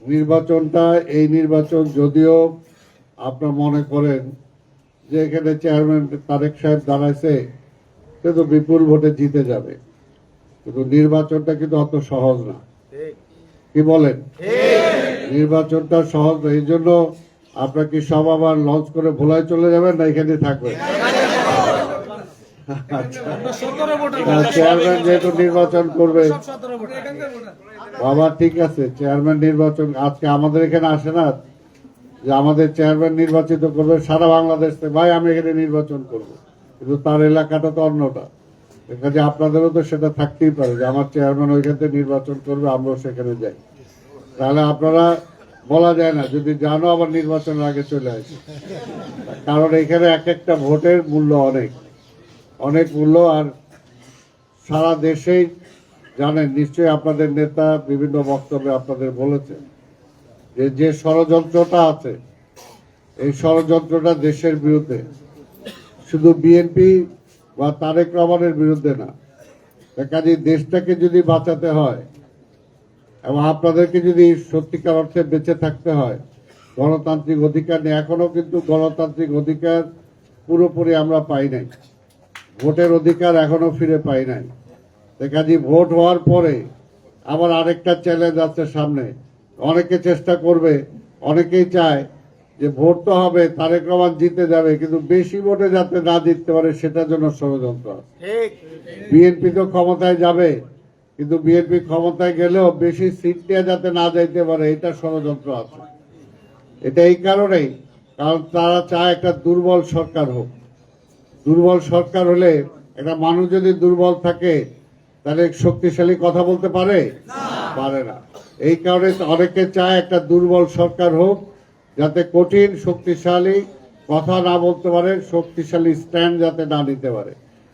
নির্বাচনটা এই নির্বাচন যদিও আপনারা মনে করেন যে এখানে চেয়ারম্যান তারেক সাহেব দাঁড়াইছে কিন্তু বিপুল ভোটে জিতে যাবে, কিন্তু নির্বাচনটা কিন্তু অত সহজ না। কি বলেন? নির্বাচনটা সহজ না। এই জন্য আপনার কি সব আবার লঞ্চ করে ভোলায় চলে যাবেন না এখানে থাকবেন? চেয়ারম্যান যেহেতু নির্বাচন করবে বাবা, ঠিক আছে, চেয়ারম্যান নির্বাচন আজকে আমাদের এখানে আসে না যে আমাদের চেয়ারম্যান নির্বাচিত করবে সারা বাংলাদেশ থেকে, ভাই আমি এখানে নির্বাচন করব, কিন্তু তার এলাকাটা তো অন্যটা। কাজে আপনাদেরও তো সেটা থাকতেই পারে যে আমার চেয়ারম্যান ওইখান থেকে নির্বাচন করবে, আমরাও সেখানে যাই। তাহলে আপনারা বলা যায় না যদি জানো আবার নির্বাচনের আগে চলে আসে, কারণ এখানে এক একটা ভোটের মূল্য অনেক অনেক মূল্য। আর সারা দেশেই জানেন নিশ্চয়ই, আপনাদের নেতা বিভিন্ন বক্তব্যে আপনাদের বলেছেন যে যে ষড়যন্ত্রটা আছে এই ষড়যন্ত্রটা দেশের বিরুদ্ধে, শুধু বিএনপি বা তারেক রহমানের বিরুদ্ধে না। কাজে দেশটাকে যদি বাঁচাতে হয় এবং আপনাদেরকে যদি সত্যিকার অর্থে বেঁচে থাকতে হয়, গণতান্ত্রিক অধিকার নিয়ে এখনো কিন্তু গণতান্ত্রিক অধিকার পুরোপুরি আমরা পাই নাই, ভোটের অধিকার এখনো ফিরে পাই নাই। কাজে ভোট হওয়ার পরে আবার আরেকটা চ্যালেঞ্জ আছে সামনে, অনেকে চেষ্টা করবে, অনেকেই চায় যে ভোট তো হবে, তারেক রহমান জিতে যাবে, কিন্তু বেশি ভোটে যাতে না জিততে পারে সেটার জন্য ষড়যন্ত্র আছে। বিএনপি তো ক্ষমতায় যাবে, কিন্তু বিএনপি ক্ষমতায় গেলেও বেশি সিট নিয়ে যাতে না যাইতে পারে এটা ষড়যন্ত্র আছে। এটা এই কারণেই, কারণ তারা চায় একটা দুর্বল সরকার হোক। দুর্বল সরকার হলে, একটা মানুষ যদি দুর্বল থাকে তাহলে শক্তিশালী কথা বলতে পারে না। এই কারণে অনেকে চায় একটা দুর্বল সরকার হোক, যাতে কঠিন শক্তিশালী কথা না বলতে পারে, শক্তিশালী স্ট্যান্ড যাতে না নিতে পারে।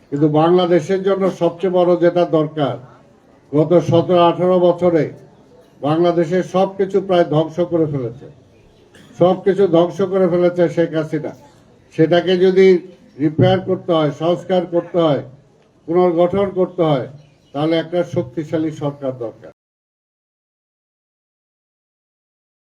কিন্তু বাংলাদেশের জন্য সবচেয়ে বড় যেটা দরকার, গত 17-18 বছরে বাংলাদেশের সবকিছু প্রায় ধ্বংস করে ফেলেছে, সবকিছু ধ্বংস করে ফেলেছে শেখ হাসিনা। সেটাকে যদি রিপেয়ার করতে হয়, সংস্কার করতে হয়, পুনর্গঠন করতে হয়, তাহলে একটা শক্তিশালী সরকার দরকার।